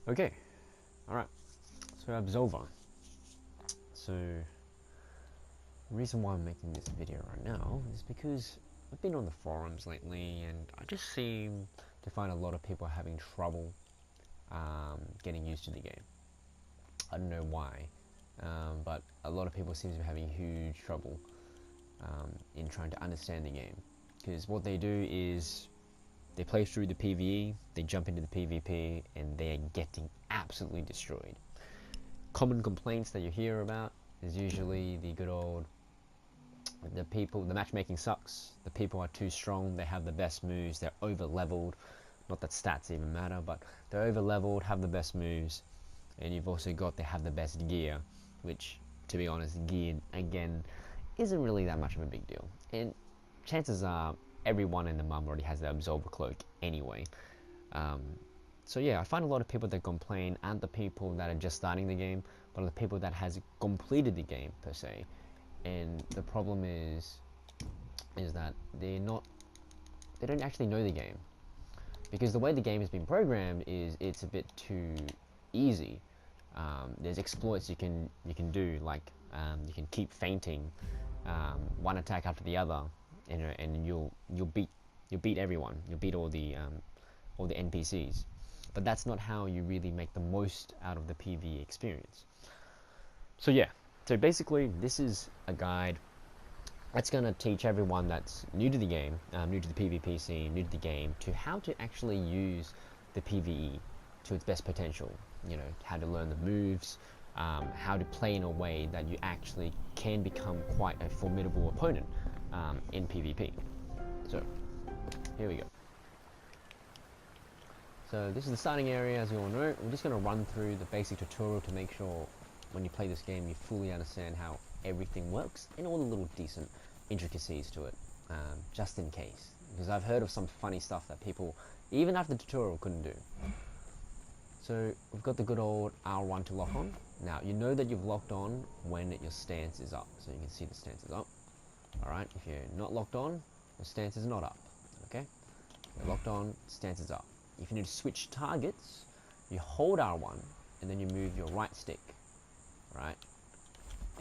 Okay, alright, so Absolver. So, the reason why I'm making this video right now is because I've been on the forums lately and I just seem to find a lot of people having trouble getting used to the game. I don't know why, but a lot of people seem to be having huge trouble in trying to understand the game. Because what they do is they play through the PVE, they jump into the PvP, and they are getting absolutely destroyed. Common complaints that you hear about is usually the good old, the matchmaking sucks, the people are too strong, they have the best moves, they're over leveled, not that stats even matter, but they're over leveled, have the best moves, and you've also got they have the best gear, which, to be honest, gear, again, isn't really that much of a big deal. And chances are, everyone and the mum already has the Absolver cloak anyway. So yeah, I find a lot of people that complain aren't the people that are just starting the game, but the people that has completed the game per se. And the problem is that they don't actually know the game, because the way the game has been programmed is it's a bit too easy. There's exploits you can do, like you can keep fainting one attack after the other, and you'll beat everyone. You'll beat all the NPCs. But that's not how you really make the most out of the PvE experience. So yeah, so basically this is a guide that's going to teach everyone that's new to the game, new to the PvP scene, new to the game, to how to actually use the PvE to its best potential. You know, how to learn the moves, how to play in a way that you actually can become quite a formidable opponent in PvP. So, here we go. So this is the starting area, as you all know. We're just going to run through the basic tutorial to make sure when you play this game you fully understand how everything works and all the little decent intricacies to it, just in case. Because I've heard of some funny stuff that people, even after the tutorial, couldn't do. So we've got the good old R1 to lock on. Now you know that you've locked on when your stance is up. So you can see the stance is up. Alright, if you're not locked on, the stance is not up. Okay? You're locked on, stance is up. If you need to switch targets, you hold R1 and then you move your right stick, right?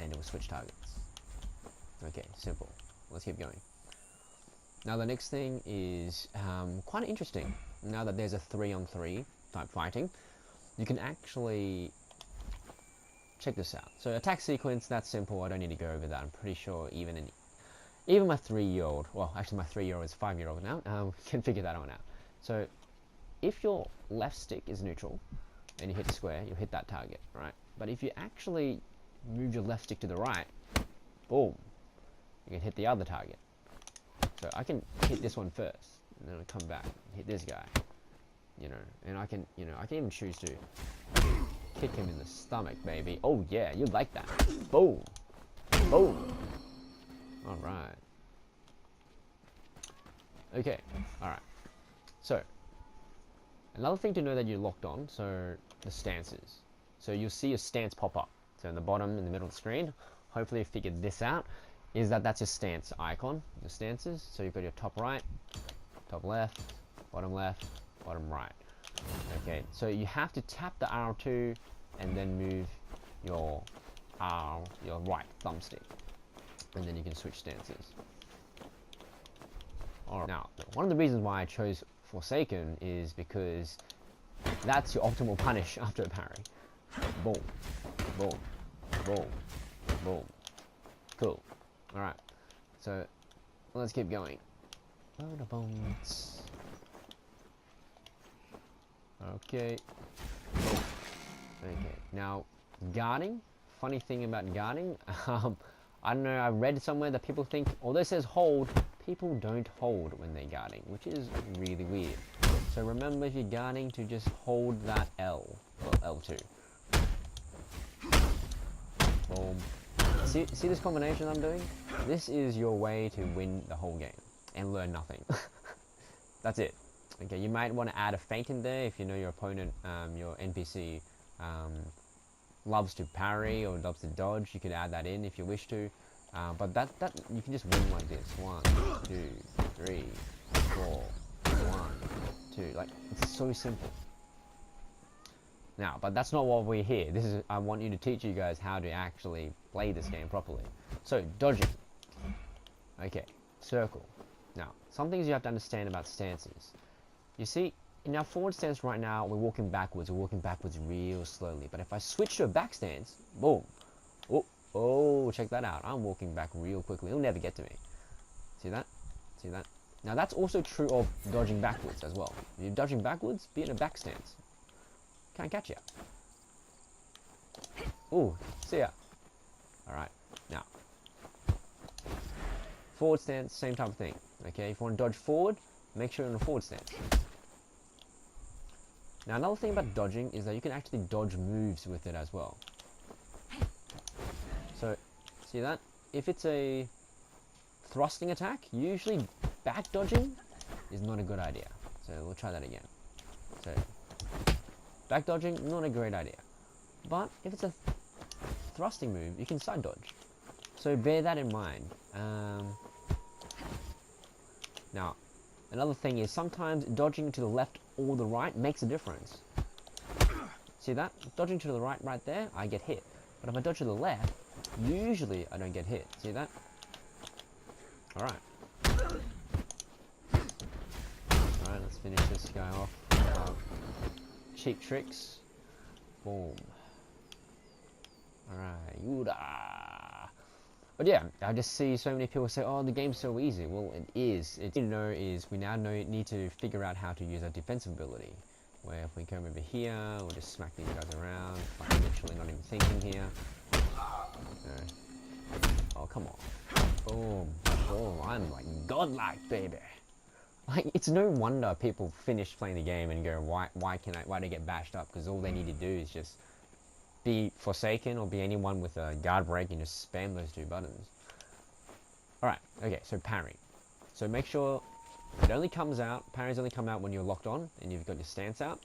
And it will switch targets. Okay, simple. Let's keep going. Now the next thing is quite interesting. Now that there's a 3-on-3 type fighting, you can actually check this out. So attack sequence, that's simple. I don't need to go over that. I'm pretty sure even my 3-year-old, well, actually my 3-year-old is 5-year-old now, can figure that one out. So if your left stick is neutral and you hit square, you'll hit that target, right? But if you actually move your left stick to the right, boom, you can hit the other target. So I can hit this one first, and then I'll come back and hit this guy, you know, and I can even choose to kick him in the stomach, baby. Oh yeah, you like that. Boom, boom. All right. Okay, all right. So another thing to know that you're locked on, so the stances. So you'll see your stance pop up. So in the bottom, in the middle of the screen, hopefully you figured this out, is that that's your stance icon, your stances. So you've got your top right, top left, bottom right. Okay, so you have to tap the R2 and then move your right thumbstick. And then you can switch stances. Alright, now, one of the reasons why I chose Forsaken is because that's your optimal punish after a parry. Boom, boom, boom, boom. Cool. Alright, so let's keep going. Okay. Boom. Okay, now guarding. Funny thing about guarding, I don't know, I read somewhere that people think, although it says hold, people don't hold when they're guarding, which is really weird. So remember, if you're guarding, to just hold that L, or L2. Boom. See this combination I'm doing? This is your way to win the whole game and learn nothing. That's it. Okay, you might want to add a feint in there if you know your opponent, your NPC, loves to parry or loves to dodge. You could add that in if you wish to. But that you can just win like this. 1, 2, 3, 4, 1, 2. Like, it's so simple. Now, but that's not what we're here. This is, I want you to teach you guys how to actually play this game properly. So, dodging. Okay, circle. Now, some things you have to understand about stances. You see, in our forward stance right now, we're walking backwards real slowly. But if I switch to a back stance, boom. Oh, check that out. I'm walking back real quickly. It'll never get to me. See that? See that? Now, that's also true of dodging backwards as well. If you're dodging backwards, be in a back stance. Can't catch you. Ooh, see ya. Alright, now. Forward stance, same type of thing. Okay, if you want to dodge forward, make sure you're in a forward stance. Now, another thing about dodging is that you can actually dodge moves with it as well. So, see that? If it's a thrusting attack, usually back dodging is not a good idea. So, we'll try that again. So, back dodging, not a great idea. But if it's a thrusting move, you can side dodge. So bear that in mind. Now, another thing is sometimes dodging to the left or the right makes a difference. See that? Dodging to the right there, I get hit. But if I dodge to the left, usually I don't get hit. See that? Alright. Alright, let's finish this guy off. Cheap tricks. Boom. Alright, Yuda. But yeah, I just see so many people say, oh, the game's so easy. Well, it is. What you know is we now need to figure out how to use our defensive ability. Where if we come over here, we'll just smack these guys around. Like literally not even thinking here. Oh, come on. Boom. Boom. I'm like godlike, baby. Like, it's no wonder people finish playing the game and go, why do I get bashed up? Because all they need to do is just be Forsaken or be anyone with a guard break and just spam those two buttons. Alright, okay, so parry. So make sure it only comes out, parries only come out when you're locked on and you've got your stance out.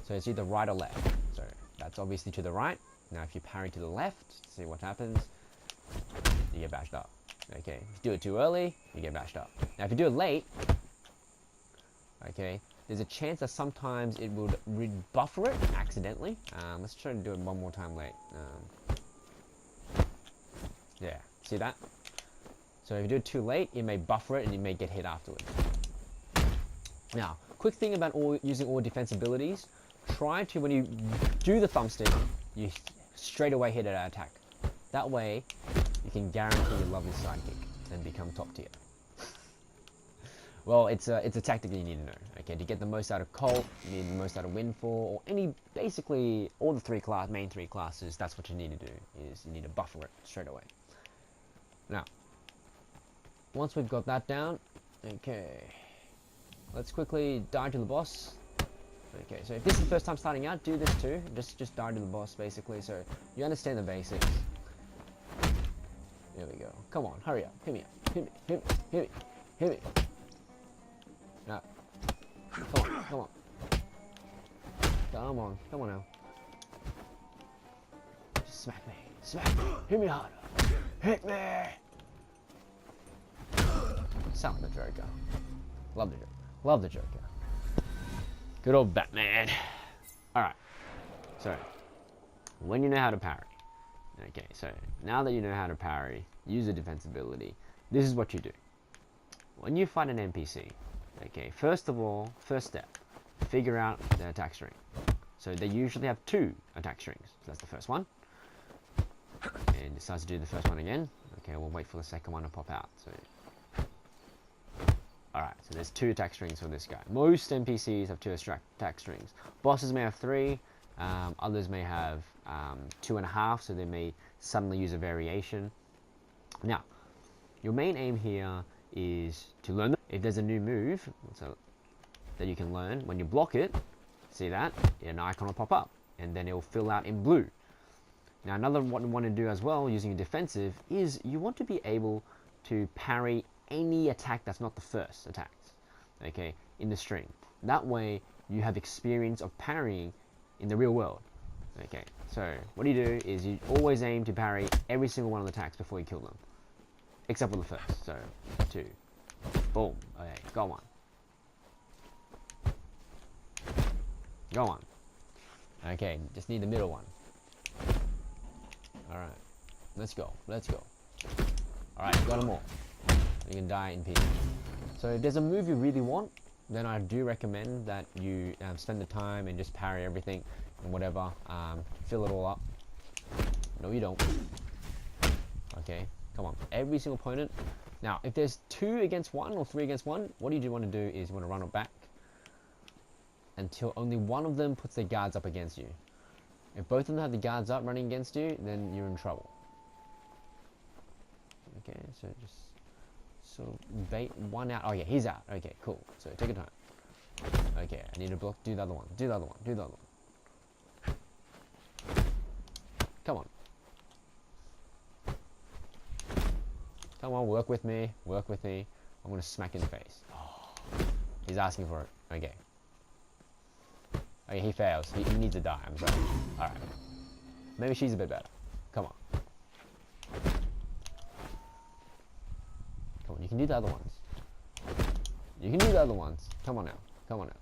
So it's either right or left. So that's obviously to the right. Now if you parry to the left, see what happens. You get bashed up. Okay, if you do it too early, you get bashed up. Now if you do it late, okay, there's a chance that sometimes it would buffer it accidentally. Let's try to do it one more time late. Yeah, see that? So if you do it too late, it may buffer it and you may get hit afterwards. Now, quick thing about using all defense abilities, try to, when you do the thumbstick, you straight away hit an attack. That way, you can guarantee your lovely sidekick and become top tier. Well, it's a tactic that you need to know. Okay, to get the most out of Colt, you need the most out of Windfall, or basically all the main three classes. That's what you need to do. Is you need to buffer it straight away. Now, once we've got that down, okay, let's quickly die to the boss. Okay, so if this is the first time starting out, do this too. Just die to the boss basically, so you understand the basics. There we go. Come on, hurry up. Hit me up. Hit me. Hit me. Hit me. Hit me. No. Come on, come on. Come on, come on now. Just smack me. Smack me. Hit me harder. Hit me! Sound like the Joker. Love the Joker. Love the Joker. Good old Batman. Alright. So, when you know how to parry. Okay, so now that you know how to parry, use a defense ability, this is what you do. When you fight an NPC, okay, first of all, first step, figure out the attack string. So they usually have 2 attack strings. So that's the first one. And decides to do the first one again. Okay, we'll wait for the second one to pop out. So, alright, so there's 2 attack strings for this guy. Most NPCs have 2 attack strings. Bosses may have 3. Others may have 2.5, so they may suddenly use a variation. Now, your main aim here is to learn. If there's a new move that you can learn, when you block it, see that? An icon will pop up, and then it will fill out in blue. Now, another what you want to do as well, using a defensive, is you want to be able to parry any attack that's not the first attack, okay, in the string. That way, you have experience of parrying in the real world. Okay, so what you do is you always aim to parry every single one of the attacks before you kill them. Except for the first. So, 2. Boom. Okay, go on. Go on. Okay, just need the middle one. Alright, let's go, let's go. Alright, got them all. You can die in peace. So if there's a move you really want, then I do recommend that you spend the time and just parry everything and whatever, fill it all up. No, you don't. Okay, come on. Every single opponent. Now, if there's 2 against 1 or 3 against 1, what you want to do is you want to run it back until only one of them puts their guards up against you. If both of them have the guards up running against you, then you're in trouble. Okay, so just bait one out. Oh yeah, he's out. Okay, cool. So take your time. Okay, I need to block. Do the other one. Do the other one. Do the other one. Come on. Come on, work with me. Work with me. I'm gonna smack in the face. Oh, he's asking for it. Okay. Okay, he fails. He needs to die. I'm sorry. Alright. Maybe she's a bit better. Come on. Come on, you can do the other ones. You can do the other ones. Come on now. Come on now.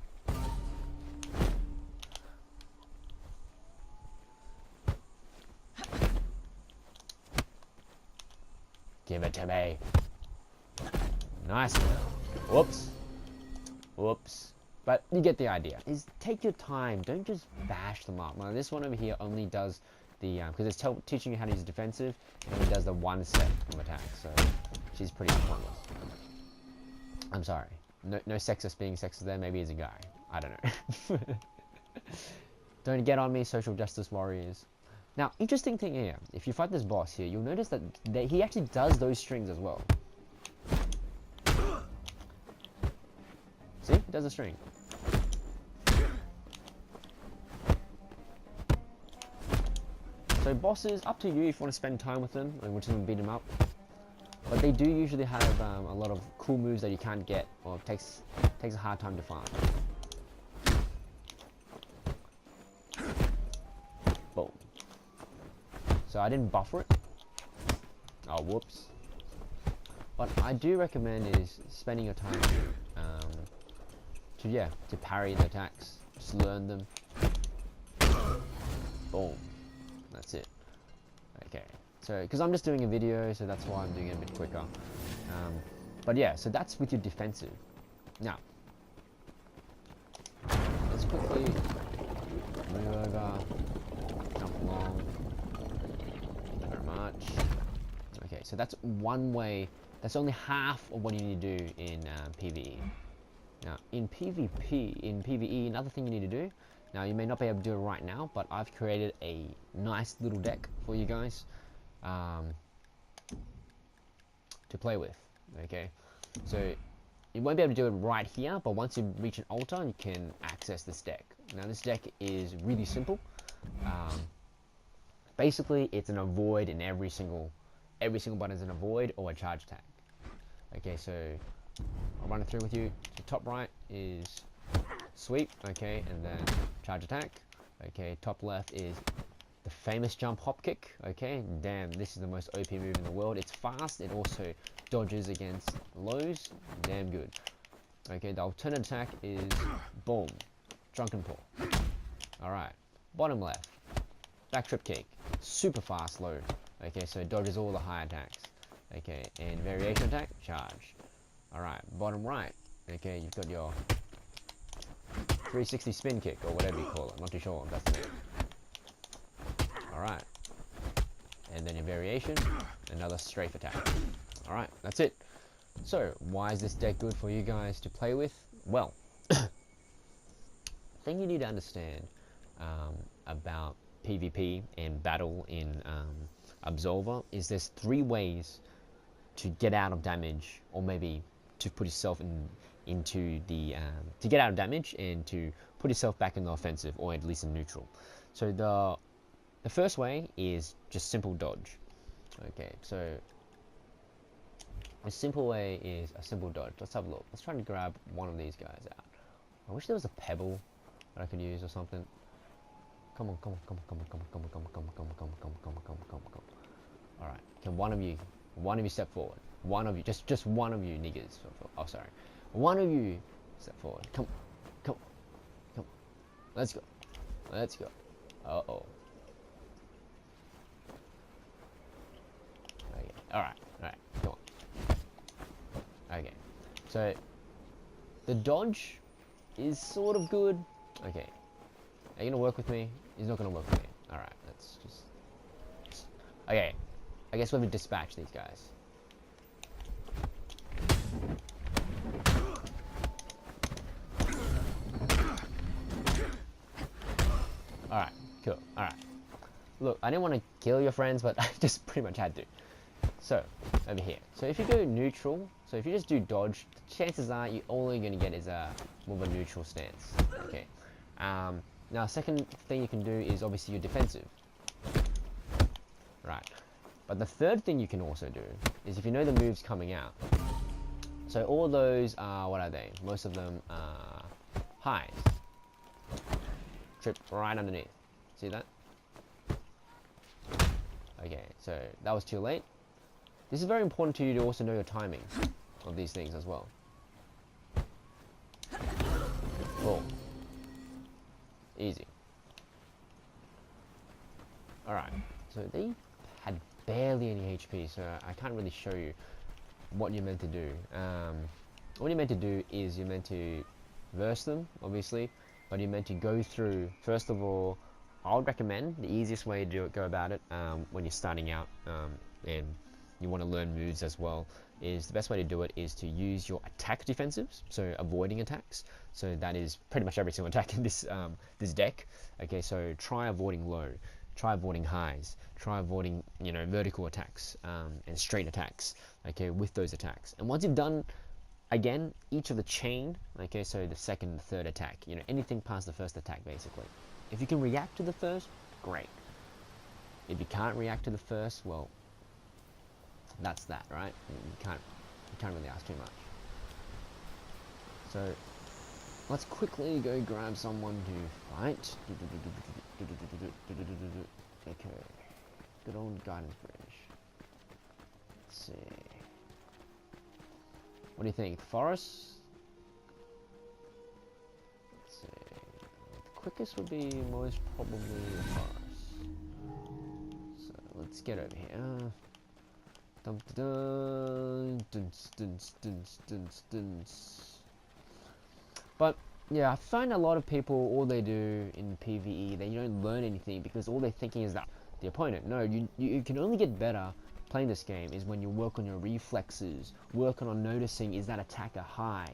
Give it to me. Nice. Whoops. Whoops. But you get the idea. Is take your time. Don't just bash them up. Now this one over here only does the because it's teaching you how to use defensive. It only does the 1 set of attack. So she's pretty pointless. I'm sorry. No sexist being sexist there. Maybe he's a guy. I don't know. Don't get on me, social justice warriors. Now, interesting thing here. If you fight this boss here, you'll notice that he actually does those strings as well. See? He does a string. So bosses, up to you if you want to spend time with them and want to beat them up. But they do usually have a lot of cool moves that you can't get, or it takes a hard time to find. Boom. So I didn't buffer it. Oh, whoops. What I do recommend is spending your time to parry the attacks. Just learn them. Boom. That's it. Okay. So, because I'm just doing a video, so that's why I'm doing it a bit quicker. But yeah, so that's with your defensive. Now, let's quickly move over, jump along. Thank you very much. Okay, so that's one way. That's only half of what you need to do in PvE. Now, in PvE, another thing you need to do. Now, you may not be able to do it right now, but I've created a nice little deck for you guys to play with. Okay, so you won't be able to do it right here, but once you reach an altar, you can access this deck. Now, this deck is really simple. Basically, it's an avoid in every single button is an avoid or a charge attack. Okay, so I'll run it through with you. The top right is sweep, okay, and then charge attack. Okay, top left is the famous jump hop kick. Okay, damn, this is the most OP move in the world. It's fast. It also dodges against lows. Damn good. Okay, the alternate attack is boom, drunken pull. All right, bottom left, back trip kick, super fast low. Okay, so it dodges all the high attacks. Okay, and variation attack, charge. All right, bottom right. Okay, you've got your 360 spin kick or whatever you call it. Not too sure if that's the name. Alright. And then your variation, another strafe attack. Alright, that's it. So, why is this deck good for you guys to play with? Well, the thing you need to understand about PvP and battle in Absolver is there's 3 ways to get out of damage, or maybe to put yourself into the to get out of damage and to put yourself back in the offensive, or at least in neutral. So the first way is just simple dodge. Okay, so a simple way is a simple dodge. Let's have a look. Let's try to grab one of these guys out. I wish there was a pebble that I could use or something. Come on, come on, come on, come on, come on, come on, come on, come on, come on, come on, come on, come on, come on, come on, come on. Alright, can one of you step forward? One of you, just one of you niggas. Oh, sorry. One of you step forward. Come. Let's go. Let's go. Uh-oh. Okay. Alright, come on. Okay. So, the dodge is sort of good. Okay. Are you gonna work with me? He's not gonna work with me. Alright, let's just... Okay. I guess we'll dispatch these guys. Alright, cool. Alright. Look, I didn't want to kill your friends, but I just pretty much had to. So, over here. So if you go neutral, so if you just do dodge, chances are you're only going to get is a more of a neutral stance. Okay. Now, second thing you can do is obviously your defensive. Right. But the third thing you can also do is if you know the moves coming out. So all those are, what are they? Most of them are highs. Trip right underneath. See that? Okay, so that was too late. This is very important to you to also know your timing of these things as well. Cool. Easy. Alright, so they had barely any HP, so I can't really show you what you're meant to do. What you're meant to do is you're meant to verse them, obviously, but you're meant to go through, first of all, I would recommend the easiest way to go about it when you're starting out and you want to learn moves as well, is the best way to do it is to use your attack defensives, so avoiding attacks. So that is pretty much every single attack in this this deck. Okay, so try avoiding low, try avoiding highs, try avoiding, you know, vertical attacks and straight attacks. Okay, with those attacks, and once you've done again each of the chain, okay, so the second, the third attack, you know, anything past the first attack basically. If you can react to the first, great. If you can't react to the first, well, that's that, right? You can't really ask too much. So let's quickly go grab someone to fight. Okay, good old guidance bridge. Let's see. What do you think? Forest? Let's see. The quickest would be most probably the forest. So let's get over here. Dun, dun, dun, dun, dun, dun, dun. But yeah, I find a lot of people, all they do in PVE, they don't learn anything because all they're thinking is that the opponent. No, you can only get better playing this game is when you work on your reflexes, working on noticing, is that attack a high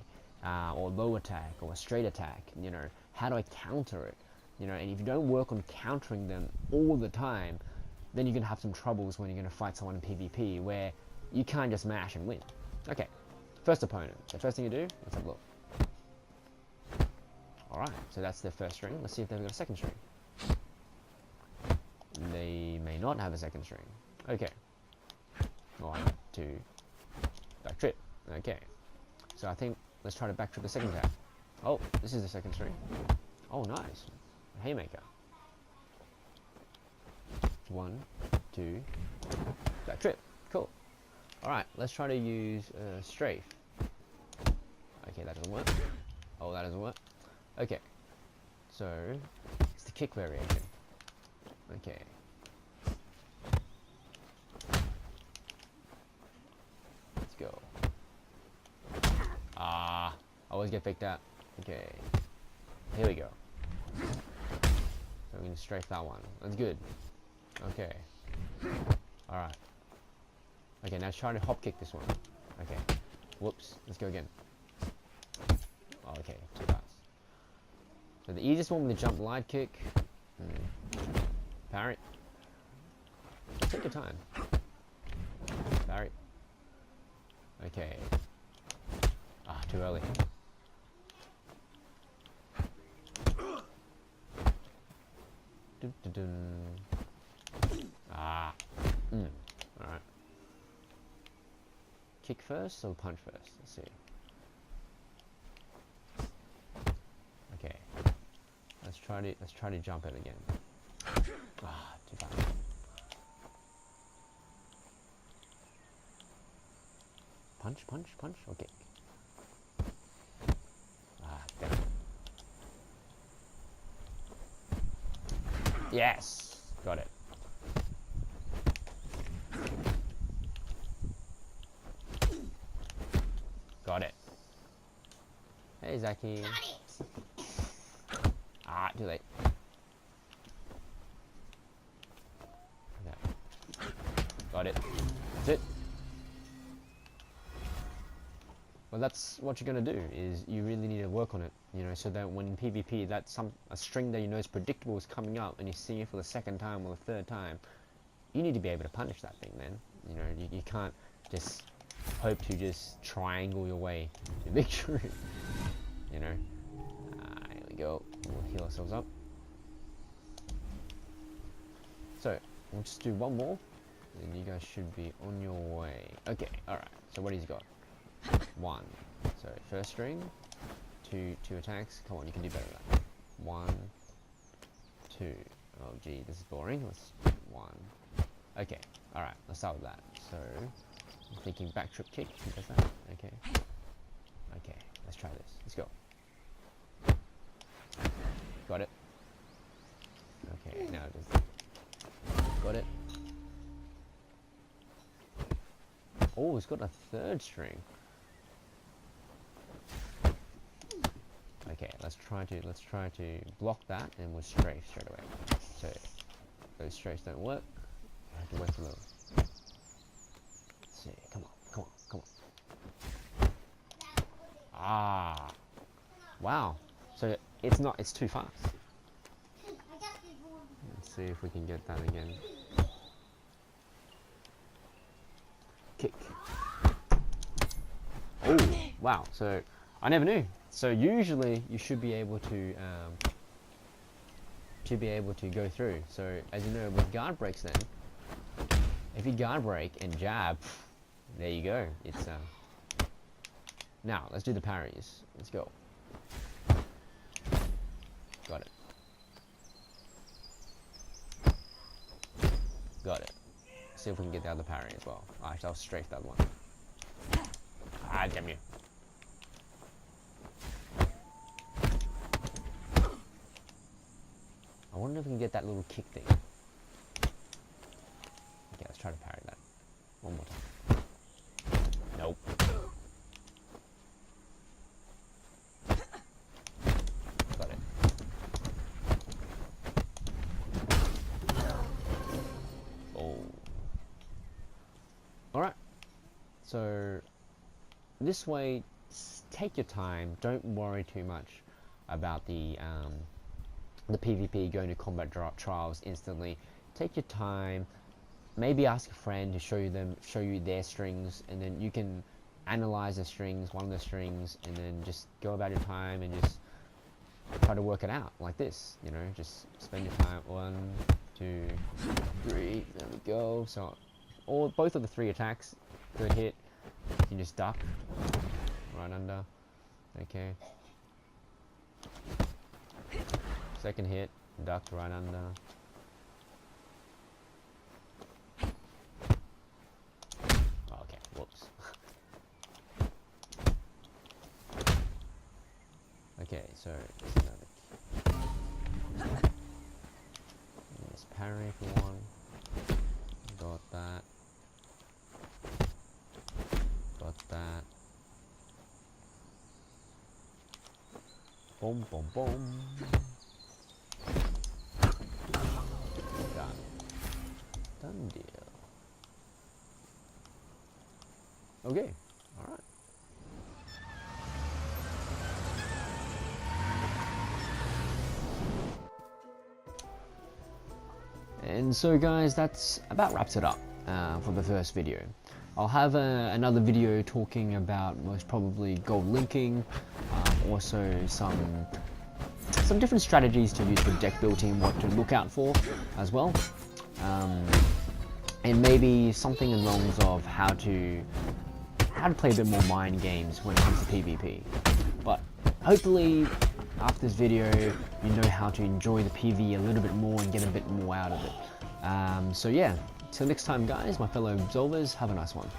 or low attack or a straight attack, you know, how do I counter it, you know, and if you don't work on countering them all the time, then you're going to have some troubles when you're going to fight someone in PvP where you can't just mash and win. Okay, first opponent. The first thing you do, let's have a look. Alright, so that's their first string. Let's see if they've got a second string. They may not have a second string. Okay. 1, 2, back trip. Okay. So I think, let's try to back trip the second attack. Oh, this is the second string. Oh, nice. Haymaker. 1, 2, back trip. Cool. Alright, let's try to use strafe. Okay, that doesn't work. Oh, that doesn't work. Okay. So, it's the kick variation. Okay. Let's go. I always get picked up. Okay. Here we go. So we're going to strafe that one. That's good. Okay. Alright. Okay, now try to hop kick this one. Okay. Whoops. Let's go again. Oh, okay, too fast. So the easiest one with the jump glide kick. Parry. Take your time. Parry. Okay. Too early. Dun, dun, dun. Alright. Kick first or punch first? Let's see. Okay. Let's try to jump it again. Too fast. Punch, punch, punch. Okay. Damn. Yes! Got it. Got it. Hey, Zaki. Ah, too late. Okay. Got it. That's it. Well, that's what you're gonna do, is you really need to work on it, you know, so that when in PvP, a string that you know is predictable is coming up and you see it for the second time or the third time, you need to be able to punish that thing, man. You know, you can't just hope to just triangle your way to victory. You know. Here we go. We'll heal ourselves up. So, we'll just do one more, and you guys should be on your way. Okay, alright. So what he's got? 1. So first string, two attacks. Come on, you can do better than that. 1, 2. Oh gee, this is boring. Let's 1. Okay, alright, let's start with that. So I'm thinking backtrip kick. Who does that? Okay. Okay, let's try this. Let's go. Got it. Okay, now just got it. Oh, it's got a third string. Okay, let's try to block that, and we'll strafe straight away. So those strafes don't work. I have to wait a little. Let's see, come on. Ah, wow. So it's too fast. Let's see if we can get that again. Kick. Oh, wow. So I never knew. So usually you should be able to go through. So as you know, with guard breaks, then if you guard break and jab, there you go. It's now let's do the parries. Let's go. Got it. Got it. See if we can get the other parry as well. Actually, I'll strafe that one. Ah, damn you. I wonder if we can get that little kick thing. Okay, let's try to parry that. One more time. Nope. Got it. Oh. Alright. So, this way, take your time. Don't worry too much about the PvP, going to combat trials instantly. Take your time. Maybe ask a friend to show you their strings, and then you can analyze the strings, one of the strings, and then just go about your time and just try to work it out like this. You know, just spend your time. 1, 2, 3. There we go. So, both of the 3 attacks, good hit. You can just duck right under. Okay. Second hit, ducked right under. Oh, okay, whoops. Okay, so let's parry for 1. Got that. Got that. Boom, boom, boom. Done deal. Okay, alright. And so guys, that's about wraps it up for the first video. I'll have another video talking about most probably gold linking, also some different strategies to use for deck building, what to look out for as well, and maybe something along the lines of how to play a bit more mind games when it comes to PvP. But hopefully after this video you know how to enjoy the PvE a little bit more and get a bit more out of it. So yeah, till next time guys, my fellow Absolvers, have a nice one.